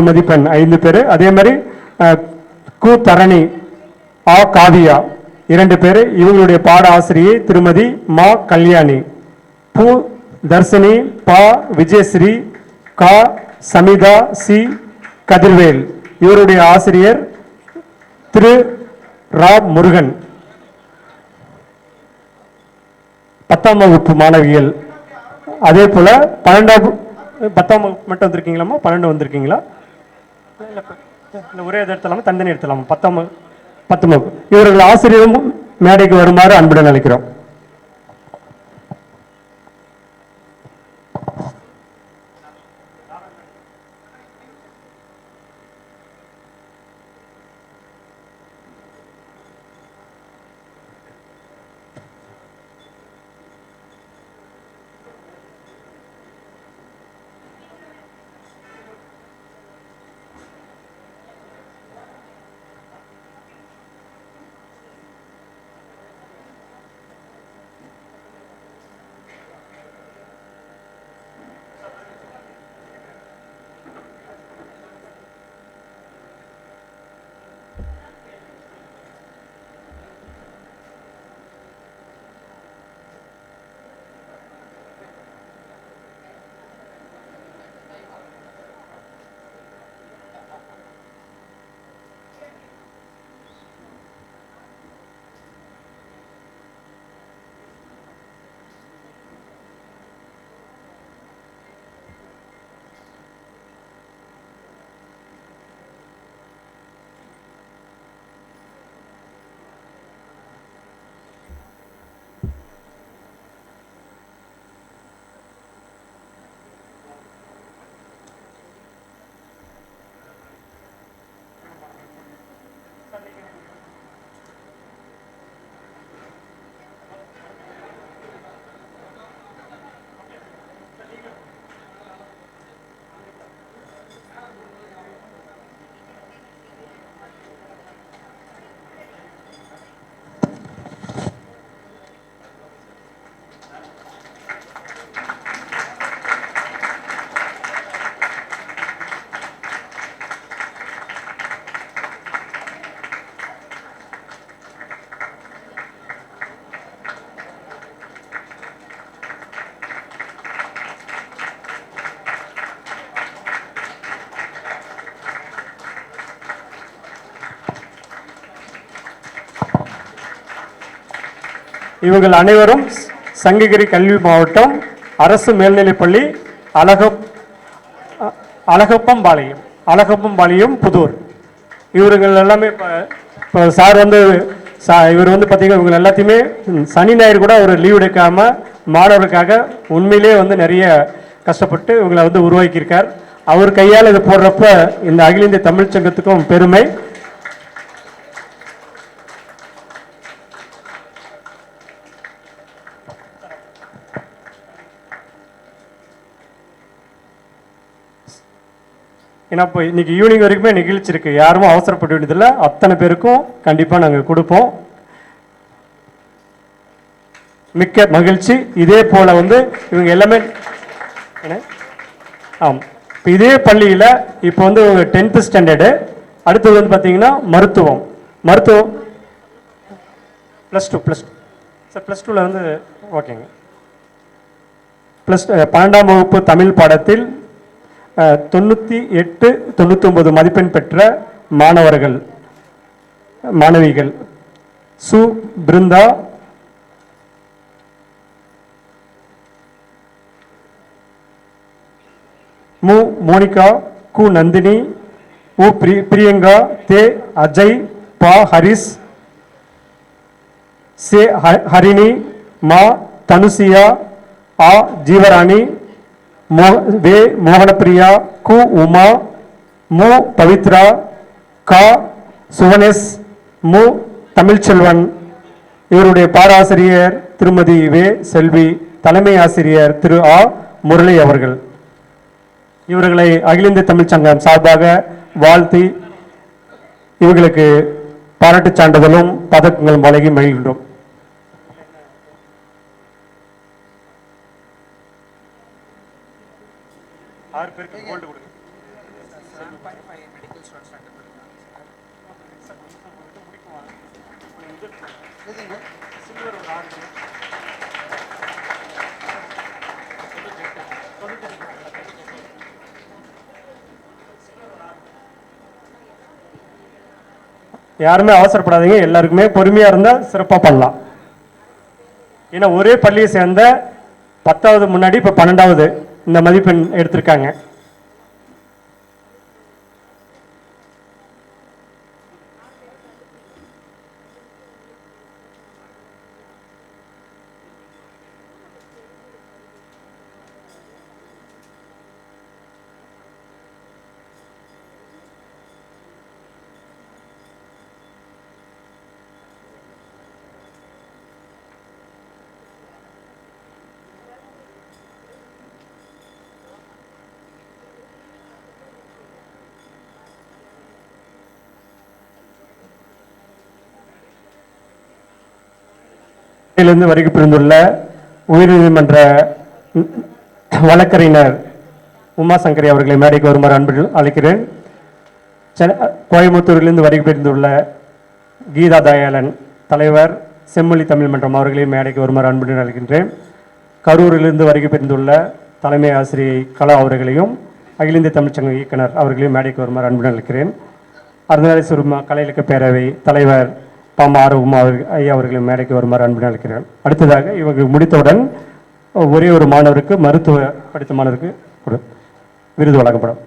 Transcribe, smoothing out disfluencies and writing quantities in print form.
மதிப்பெண் 5 பேர். அதே மாதிரி கு தரணி, ஆ காவியா 2 பேர். இவங்களுடைய பாட ஆசிரியை திருமதி மா கல்யாணி. பூ தர்ஷினி, பா விஜயஸ்ரீ, கா சமிதா, சி கதிர்வேல். இவருடைய ஆசிரியர் திரு ரா முருகன். 10ஆம் வகுப்பு மாணவிகள். அதே போல 10ஆம் வகுப்பு மட்டும் வந்திருக்கீங்களாமா? 12 வந்திருக்கீங்களா? ஒரே எடுத்தலாமா, தனித்தனி எடுத்தலாமா? 10ஆம் வகுப்பு. இவர்கள் ஆசிரியரும் மேடைக்கு வருமாறு அன்புடன் அழைக்கிறோம். இவர்கள் அனைவரும் சங்ககிரி கல்வி மாவட்டம் அரசு மேல்நிலைப்பள்ளி அழகப்பம்பாளையம் புதூர். இவர்கள் எல்லாமே இப்போ சார் வந்து இவர் வந்து பார்த்தீங்கன்னா இவங்க எல்லாத்தையுமே சனி ஞாயிறு கூட ஒரு லீவ் எடுக்காமல் மாணவர்களுக்காக உண்மையிலே வந்து நிறைய கஷ்டப்பட்டு இவங்களை வந்து உருவாக்கியிருக்கார். அவர் கையால் இது போடுறப்ப இந்த அகில இந்திய தமிழ் சங்கத்துக்கும் பெருமை. ஏன்னா இப்போ இன்னைக்கு ஈவினிங் வரைக்குமே நிகழ்ச்சி இருக்கு, யாரும் அவசரப்பட வேண்டியதில்லை. அத்தனை பேருக்கும் கண்டிப்பாக நாங்கள் கொடுப்போம். மிக்க மகிழ்ச்சி. இதே போல வந்து இவங்க எல்லாமே ஆமாம், இப்போ இதே பள்ளியில் இப்போ வந்து 10th ஸ்டாண்டர்டு, அடுத்தது வந்து பார்த்தீங்கன்னா மருத்துவம் +2 சார். +2ல் வந்து ஓகேங்க. 12ஆம் வகுப்பு தமிழ் பாடத்தில் 98, 99 மதிப்பெண் பெற்ற மாணவிகள் சு பிருந்தா, மு மோனிகா, கு நந்தினி, உ பிரியங்கா, தே அஜய், பா ஹரிஸ், சே ஹரிணி, மா தனுசியா, ஆ ஜீவராணி, வே மோகனப்பிரியா, கு உமா, மு பவித்ரா, கா சுவனேஷ், மு தமிழ்ச்செல்வன். இவருடைய பாடாசிரியர் திருமதி வே செல்வி, தலைமை ஆசிரியர் திரு ஆ முரளி அவர்கள். இவர்களை அகில இந்திய தமிழ் சங்கம் சார்பாக வாழ்த்தி இவர்களுக்கு பாராட்டுச் சான்றிதழும் பதக்கங்களும் வழங்கி மகிழ்கின்றோம். யாருமே அவசரப்படாதீங்க, எல்லாருக்குமே பொறுமையா இருந்தா சிறப்பா பண்ணலாம். ஏன்னா ஒரே பள்ளியை சேர்ந்த 10வது முன்னாடி இப்ப 12வது இந்த மதிப்பெண் எடுத்திருக்காங்க. இருந்து வருகை புரிந்துள்ள உயர்நீதிமன்ற வழக்கறிஞர் உமாசங்கரி அவர்களை மேடைக்கு வருமாறு அன்புடன் அழைக்கிறேன். கோயம்புத்தூரிலிருந்து வருகை புரிந்துள்ள கீதா தயாளன் தலைவர் செம்மொழி தமிழ் மன்றம் அவர்களையும் மேடைக்கு வருமாறு அன்புடன் அழைக்கின்றேன். கரூரிலிருந்து வருகை புரிந்துள்ள தலைமை ஆசிரியை கலா அவர்களையும் அகில இந்திய தமிழ்ச்சங்க இயக்குனர் அவர்களையும் மேடைக்கு வருமாறு அன்புடன் அழைக்கிறேன். அருணாச்சல கலை இலக்கிய பேரவை தலைவர் பாமாறு உமா ஐயா அவர்களின் மேடைக்கு வருமாறு அன்புடன் அழைக்கிறேன். அடுத்ததாக இவங்க முடித்தவுடன் ஒரே ஒரு மாணவருக்கு மருத்துவ படித்த மாணவருக்கு விருது வழங்கப்படும்.